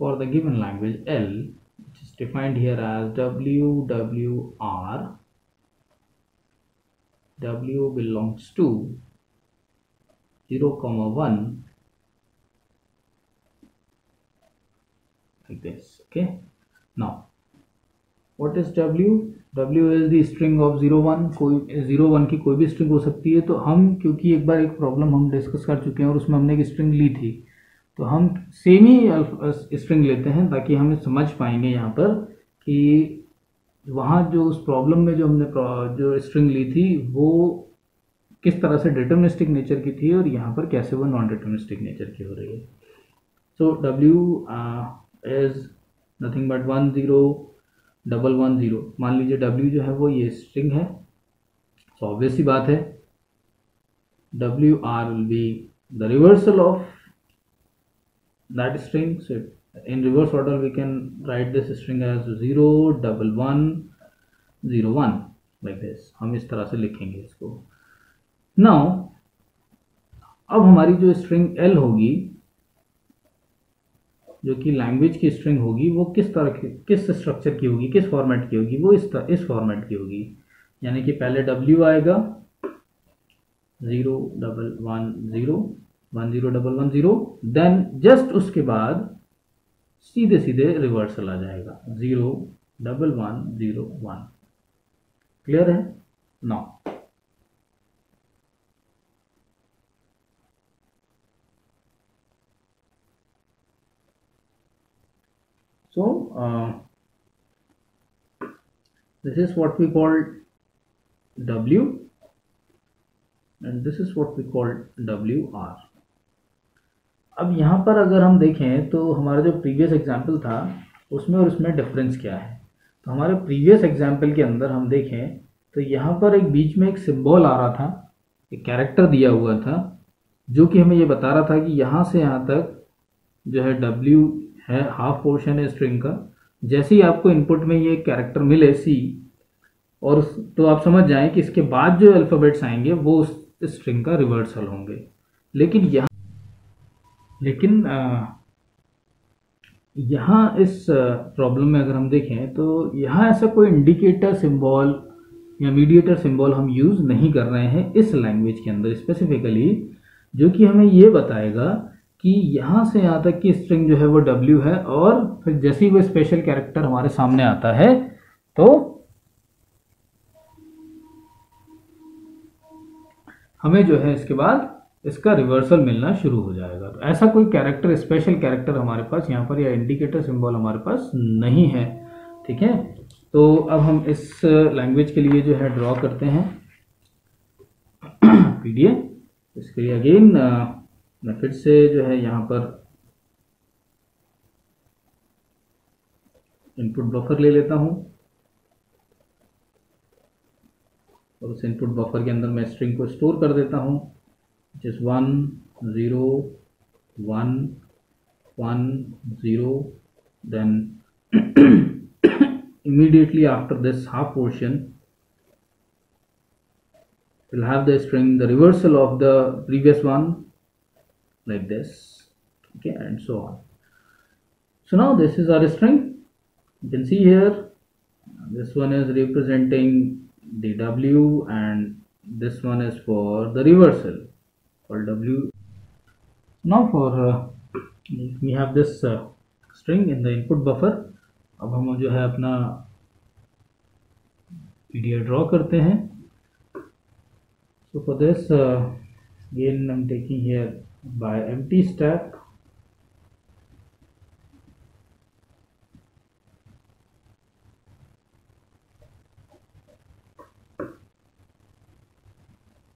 for the given language L, which is defined here as WWR, W belongs to 0, 1 like this। Okay, now what is W? W is the string of 0 1। कोई 0 1 की कोई भी string हो सकती है। तो हम क्योंकि एक बार एक प्रॉब्लम हम डिस्कस कर चुके हैं और उसमें हमने एक स्ट्रिंग ली थी, तो हम सेम ही स्ट्रिंग लेते हैं ताकि हमें समझ पाएंगे यहाँ पर कि वहाँ जो उस प्रॉब्लम में जो हमने जो स्ट्रिंग ली थी वो किस तरह से डिटर्मिनिस्टिक नेचर की थी और यहाँ पर कैसे वो नॉन डिटर्मिनिस्टिक नेचर की हो रही है। सो W इज नथिंग बट 1 0 1 1 0। मान लीजिए W जो है वो ये स्ट्रिंग है, सो ऑब्वियस सी बात है WR will be the reversal of that string। So in reverse order we can write this string as 0 1 1 0 1 like this। हम इस तरह से लिखेंगे इसको। नाउ अब हमारी जो स्ट्रिंग एल होगी, जो कि लैंग्वेज की स्ट्रिंग होगी, वो किस तरह की, किस स्ट्रक्चर की होगी, किस फॉर्मेट की होगी, वो इस फॉर्मेट की होगी। यानी कि पहले W आएगा 01101010110, देन जस्ट उसके बाद सीधे सीधे रिवर्सल आ जाएगा 01101। क्लियर है? Now so this is what we call W and this is what we call WR। अब यहाँ पर अगर हम देखें तो हमारा जो प्रीवियस एग्जाम्पल था उसमें और उसमें डिफरेंस क्या है। तो हमारे प्रीवियस एग्जाम्पल के अंदर हम देखें तो यहाँ पर एक बीच में एक सिंबल आ रहा था, एक कैरेक्टर दिया हुआ था जो कि हमें ये बता रहा था कि यहाँ से यहाँ तक जो है W है, हाफ पोर्शन है स्ट्रिंग का। जैसे ही आपको इनपुट में ये कैरेक्टर मिले C, और तो आप समझ जाएं कि इसके बाद जो अल्फ़ाबेट्स आएंगे वो उस स्ट्रिंग का रिवर्सल होंगे। लेकिन यहाँ इस प्रॉब्लम में अगर हम देखें तो यहाँ ऐसा कोई इंडिकेटर सिंबल या मीडिएटर सिंबल हम यूज़ नहीं कर रहे हैं इस लैंग्वेज के अंदर स्पेसिफिकली, जो कि हमें ये बताएगा कि यहाँ से यहाँ तक की स्ट्रिंग जो है वो W है, और फिर जैसे ही वो स्पेशल कैरेक्टर हमारे सामने आता है तो हमें जो है इसके बाद इसका रिवर्सल मिलना शुरू हो जाएगा। तो ऐसा कोई कैरेक्टर, स्पेशल कैरेक्टर हमारे पास यहाँ पर या इंडिकेटर सिंबल हमारे पास नहीं है। ठीक है, तो अब हम इस लैंग्वेज के लिए जो है ड्रॉ करते हैं पीडीएफ। इसके लिए अगेन मैं फिर से जो है यहाँ पर इनपुट बफर ले लेता हूँ और उस इनपुट बफर के अंदर मैं स्ट्रिंग को स्टोर कर देता हूँ, जिस 1 0 1 1 0, then immediately after this half portion we'll have the string, the reversal of the previous one like this, okay, and so on. So now this is our string. You can see here this one is representing the W and this one is for the reversal for W. Now for we have this string in the input buffer. अब हम जो है अपना PDF draw करते हैं। So for this again I'm taking here by empty stack,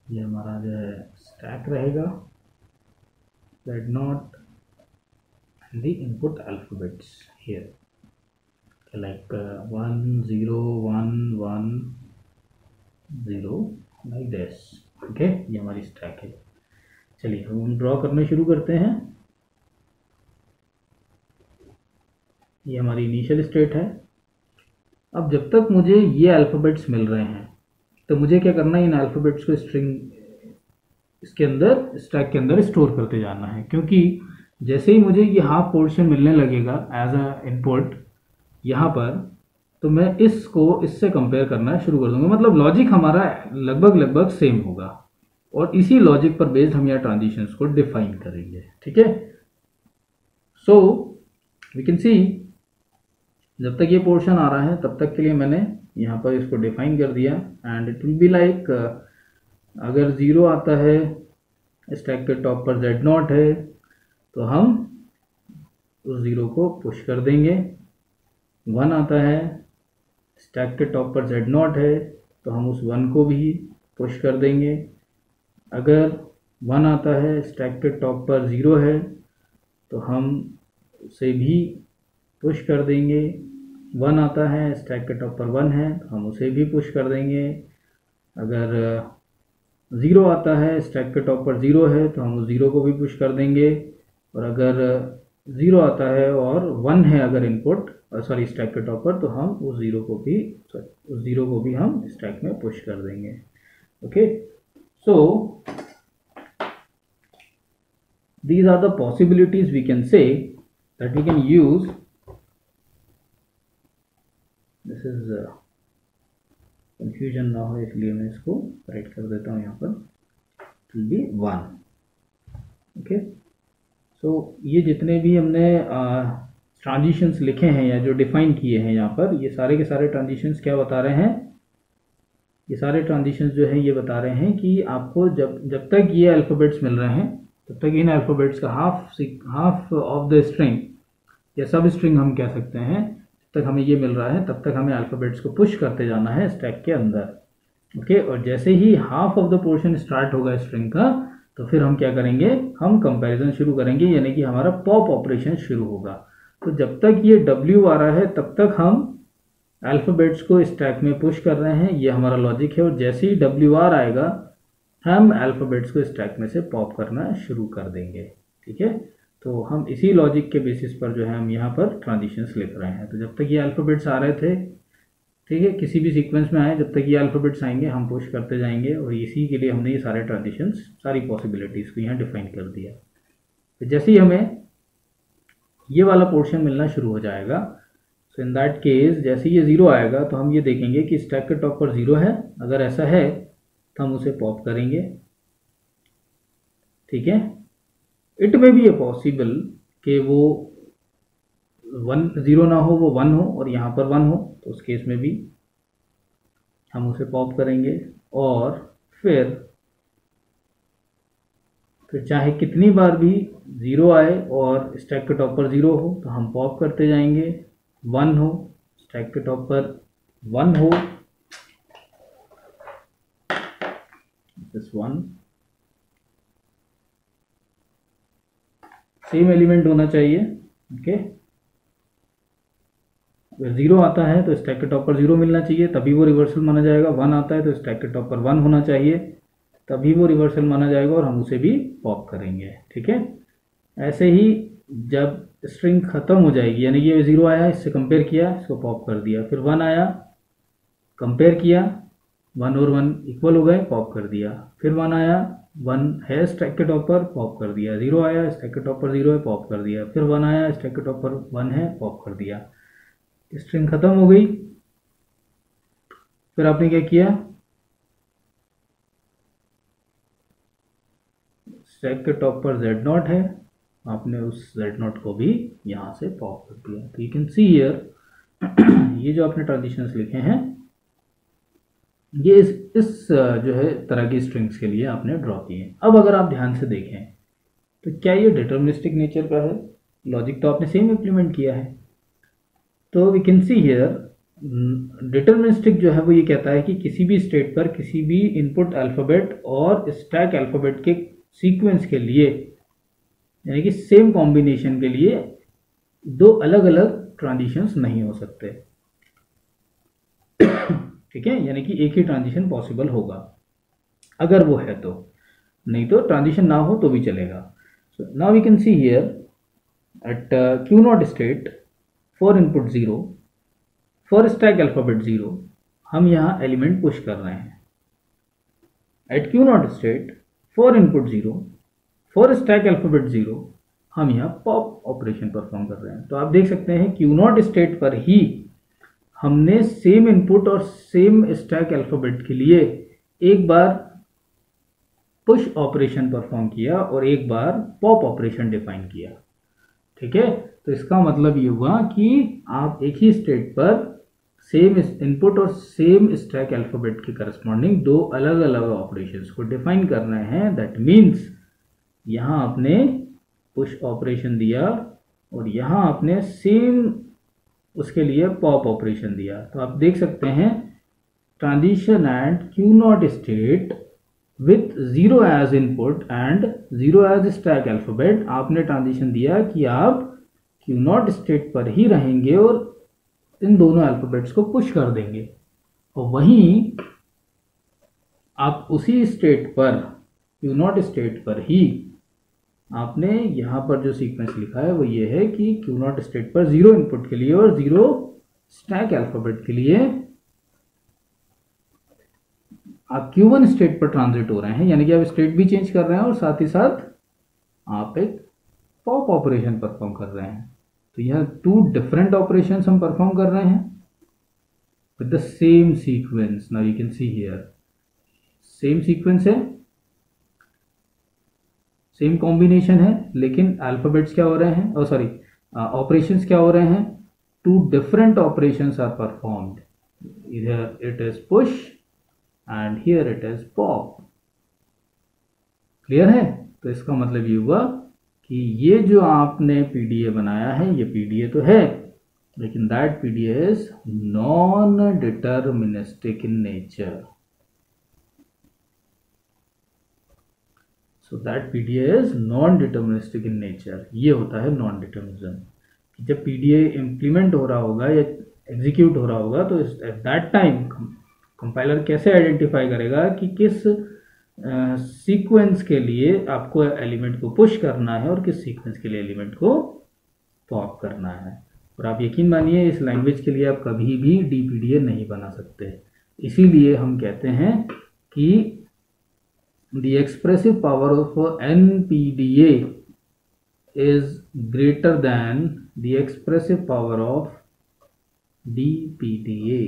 ये हमारा जो है स्टैक रहेगा, Z naught and the input alphabets here like 1 0 1 1 0 like this, okay, ये हमारी स्टैक है। चलिए हम ड्रॉ करना शुरू करते हैं। ये हमारी इनिशियल स्टेट है। अब जब तक मुझे ये अल्फ़ाबेट्स मिल रहे हैं तो मुझे क्या करना है, इन अल्फ़ाबेट्स को स्ट्रिंग इसके अंदर स्टैक के अंदर स्टोर करते जाना है, क्योंकि जैसे ही मुझे ये हाफ पोर्शन मिलने लगेगा एज अ इनपुट यहाँ पर, तो मैं इसको इससे कंपेयर करना शुरू कर दूंगा। मतलब लॉजिक हमारा लगभग सेम होगा और इसी लॉजिक पर बेस्ड हम यहाँ ट्रांजिशंस को डिफाइन करेंगे। ठीक है, सो वी कैन सी जब तक ये पोर्शन आ रहा है तब तक के लिए मैंने यहाँ पर इसको डिफाइन कर दिया and it will be like अगर 0 आता है स्टैक के टॉप पर Z नॉट है तो हम उस 0 को पुश कर देंगे। 1 आता है स्टैक के टॉप पर Z नॉट है तो हम उस 1 को भी पुश कर देंगे। अगर 1 आता है स्टैक के टॉप पर 0 है तो हम उसे भी पुश कर देंगे। 1 आता है स्टैक के टॉप पर 1 है तो हम उसे भी पुश कर देंगे। अगर 0 आता है स्टैक के टॉप पर 0 है तो हम उस 0 को भी पुश कर देंगे। और अगर 0 आता है और 1 है अगर इनपुट सॉरी स्टैक के टॉप पर, तो हम उस 0 को भी हम स्टैक में पुश कर देंगे। Okay, So these are the possibilities we can say that we can use. This is confusion ना हो इसलिए मैं इसको करेक्ट कर देता हूँ यहाँ पर, it will be 1. Okay, so ये जितने भी हमने ट्रांजिशंस लिखे हैं या जो डिफाइन किए हैं यहाँ पर, ये सारे के सारे ट्रांजिशंस क्या बता रहे हैं, ये सारे ट्रांजिशंस जो है ये बता रहे हैं कि आपको जब तक ये अल्फ़ाबेट्स मिल रहे हैं तब तक इन अल्फ़ाबेट्स का हाफ ऑफ द स्ट्रिंग या सब स्ट्रिंग हम कह सकते हैं, जब तक हमें ये मिल रहा है तब तक हमें अल्फ़ाबेट्स को पुश करते जाना है स्टैक के अंदर. ओके, और जैसे ही half of the portion start होगा स्ट्रिंग का तो फिर हम क्या करेंगे, हम कंपैरिजन शुरू करेंगे, यानी कि हमारा पॉप ऑपरेशन शुरू होगा. तो जब तक ये W आ रहा है तब तक हम अल्फ़ाबेट्स को स्टैक में पुश कर रहे हैं, ये हमारा लॉजिक है. और जैसे ही WR आएगा हम अल्फ़ाबेट्स को स्टैक में से पॉप करना शुरू कर देंगे. ठीक है, तो हम इसी लॉजिक के बेसिस पर जो है हम यहाँ पर ट्रांजिशंस लिख रहे हैं. तो जब तक ये अल्फ़ाबेट्स आ रहे थे, ठीक है, किसी भी सीक्वेंस में आए, जब तक ये अल्फ़ाबेट्स आएंगे हम पुश करते जाएंगे, और इसी के लिए हमने ये सारे ट्रांजिशंस, सारी पॉसिबिलिटीज़ को यहाँ डिफाइन कर दिया. तो जैसे ही हमें ये वाला पोर्शन मिलना शुरू हो जाएगा, सो इन दैट केस जैसे ये 0 आएगा तो हम ये देखेंगे कि स्टैक के टॉप पर 0 है. अगर ऐसा है तो हम उसे पॉप करेंगे. ठीक है, इट में भी ये पॉसिबल कि वो 0 ना हो, वो 1 हो और यहाँ पर 1 हो, तो उस केस में भी हम उसे पॉप करेंगे. और फिर चाहे कितनी बार भी 0 आए और स्टैक के टॉप पर 0 हो तो हम पॉप करते जाएंगे. 1 हो, स्टैक के टॉप पर 1 हो, दिस 1, सेम एलिमेंट होना चाहिए. ओके, अगर 0 आता है तो स्टैक के टॉप पर 0 मिलना चाहिए, तभी वो रिवर्सल माना जाएगा. 1 आता है तो स्टैक के टॉप पर 1 होना चाहिए, तभी वो रिवर्सल माना जाएगा और हम उसे भी पॉप करेंगे. ठीक है, ऐसे ही जब स्ट्रिंग खत्म हो जाएगी, यानी ये 0 आया, इससे कंपेयर किया, इसको पॉप कर दिया, फिर 1 आया, कंपेयर किया, 1 और 1 इक्वल हो गए, पॉप कर दिया, फिर 1 आया, 1 है स्टैक के टॉप पर, पॉप कर दिया, 0 आया, स्टैक के टॉप पर 0 है, पॉप कर दिया, फिर 1 आया, स्टैक के टॉप पर 1 है, पॉप कर दिया. स्ट्रिंग खत्म हो गई. फिर आपने क्या किया, स्टैक के टॉप पर Z0 है, आपने उस Z0 को भी यहाँ से पॉप कर दिया. तो यू कैन सी हियर ये जो आपने ट्रांजिशंस लिखे हैं ये इस जो है तरह की स्ट्रिंग्स के लिए आपने ड्रॉ किए. अब अगर आप ध्यान से देखें तो क्या ये डिटर्मिनिस्टिक नेचर का है, लॉजिक तो आपने सेम इम्प्लीमेंट किया है. तो we can see here deterministic जो है वो ये कहता है कि किसी भी स्टेट पर किसी भी इनपुट अल्फ़ाबेट और स्टैक अल्फ़ाबेट के सीक्वेंस के लिए, यानी कि सेम कॉम्बिनेशन के लिए 2 अलग अलग ट्रांजिशंस नहीं हो सकते. ठीक है, यानी कि एक ही ट्रांजिशन पॉसिबल होगा अगर वो है तो, नहीं तो ट्रांजिशन ना हो तो भी चलेगा. So now we can see here at Q0 state for input 0, for stack alphabet 0, हम यहाँ एलिमेंट पुश कर रहे हैं. At Q0 state for input 0, for stack alphabet 0, हम यहाँ पॉप ऑपरेशन परफॉर्म कर रहे हैं. तो आप देख सकते हैं Q0 स्टेट पर ही हमने सेम इनपुट और सेम स्टैक अल्फ़ाबेट के लिए एक बार पुश ऑपरेशन परफॉर्म किया और एक बार पॉप ऑपरेशन डिफाइन किया. ठीक है, तो इसका मतलब ये हुआ कि आप एक ही स्टेट पर सेम इनपुट और सेम स्टैक अल्फ़ाबेट के करस्पॉन्डिंग 2 अलग अलग ऑपरेशंस को डिफाइन कर रहे हैं. दैट मीन्स यहाँ आपने पुश ऑपरेशन दिया और यहाँ आपने सेम उसके लिए पॉप ऑपरेशन दिया. तो आप देख सकते हैं transition at Q0 state with 0 as input and 0 as stack alphabet, आपने ट्रांजिशन दिया कि आप Q0 स्टेट पर ही रहेंगे और इन दोनों अल्फ़ाबेट्स को पुश कर देंगे. और वहीं आप उसी स्टेट पर Q0 स्टेट पर ही आपने यहाँ पर जो सीक्वेंस लिखा है वो ये है कि Q0 स्टेट पर 0 इनपुट के लिए और 0 स्टैक अल्फ़ाबेट के लिए आप Q1 स्टेट पर ट्रांजिट हो रहे हैं, यानी कि आप स्टेट भी चेंज कर रहे हैं और साथ ही साथ आप एक पॉप ऑपरेशन परफॉर्म कर रहे हैं। तो यह 2 डिफरेंट ऑपरेशंस हम परफॉर्म कर रहे हैं with the same sequence. Now you can see here same sequence है, सेम कॉम्बिनेशन है, लेकिन अल्फाबेट्स क्या हो रहे हैं, और सॉरी ऑपरेशंस क्या हो रहे हैं, 2 डिफरेंट ऑपरेशंस आर परफॉर्म्ड। इधर it is push and here it is pop. Clear है? तो इसका मतलब ये हुआ कि ये जो आपने पीडीए बनाया है, ये पीडीए तो है, लेकिन that PDA is non deterministic in nature. So that PDA is non deterministic in nature. ये होता है नॉन डिटर्मिनिज्म। जब पीडीए इम्प्लीमेंट हो रहा होगा या एग्जीक्यूट हो रहा होगा, तो एट दैट टाइम कंपाइलर कैसे आइडेंटिफाई करेगा कि किस सीक्वेंस के लिए आपको एलिमेंट को पुश करना है और किस सीक्वेंस के लिए एलिमेंट को पॉप करना है। और आप यकीन मानिए इस लैंग्वेज के लिए आप कभी भी डीपीडीए नहीं बना सकते। इसीलिए हम कहते हैं कि the expressive power of NPDA is greater than the expressive power of DPDA।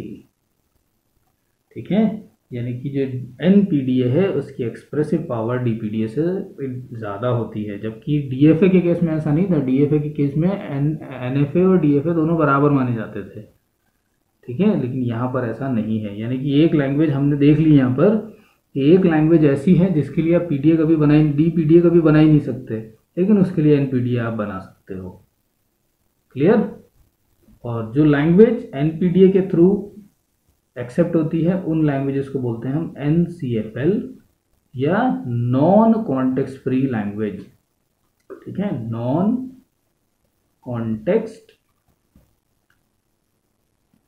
ठीक है, यानी कि जो NPDA है उसकी एक्सप्रेसिव पावर DPDA से ज़्यादा होती है, जबकि DFA के केस में ऐसा नहीं था। DFA के केस में NFA और DFA दोनों बराबर माने जाते थे। ठीक है, लेकिन यहाँ पर ऐसा नहीं है। यानी कि एक लैंग्वेज हमने देख ली यहाँ पर, एक लैंग्वेज ऐसी है जिसके लिए आप पीडीए कभी डीपीडीए कभी बना ही नहीं सकते, लेकिन उसके लिए एनपीडीए आप बना सकते हो। क्लियर? और जो लैंग्वेज एनपीडीए के थ्रू एक्सेप्ट होती है उन लैंग्वेजेस को बोलते हैं हम NCFL या नॉन कॉन्टेक्स्ट फ्री लैंग्वेज। ठीक है, नॉन कॉन्टेक्स्ट,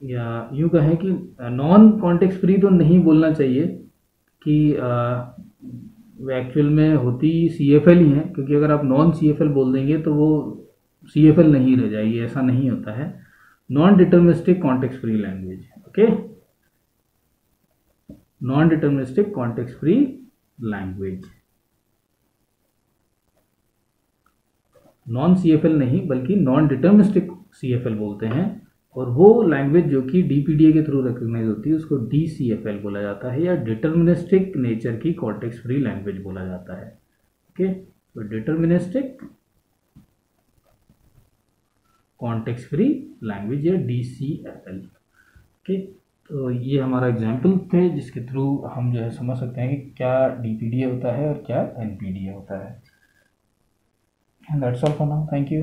या यूं कहें कि नॉन कॉन्टेक्स्ट फ्री तो नहीं बोलना चाहिए कि एक्चुअल में होती CFL ही है, क्योंकि अगर आप नॉन CFL बोल देंगे तो वो CFL नहीं रह जाएगी। ऐसा नहीं होता है। Non deterministic context free language. Okay, non deterministic context free language, non CFL नहीं बल्कि नॉन डिटर्मिनिस्टिक CFL बोलते हैं। और वो लैंग्वेज जो कि डीपीडीए के थ्रू रिकॉग्नाइज होती है उसको DCFL बोला जाता है, या डिटर्मिनिस्टिक नेचर की कॉन्टेक्स्ट फ्री लैंग्वेज बोला जाता है। ओके, तो डिटर्मिनिस्टिक कॉन्टेक्स्ट फ्री लैंग्वेज या DCFL। ओके, तो ये हमारा एग्जाम्पल थे जिसके थ्रू हम जो है समझ सकते हैं कि क्या डीपीडीए होता है और क्या एनपीडीए होता है। That's all for now, thank you.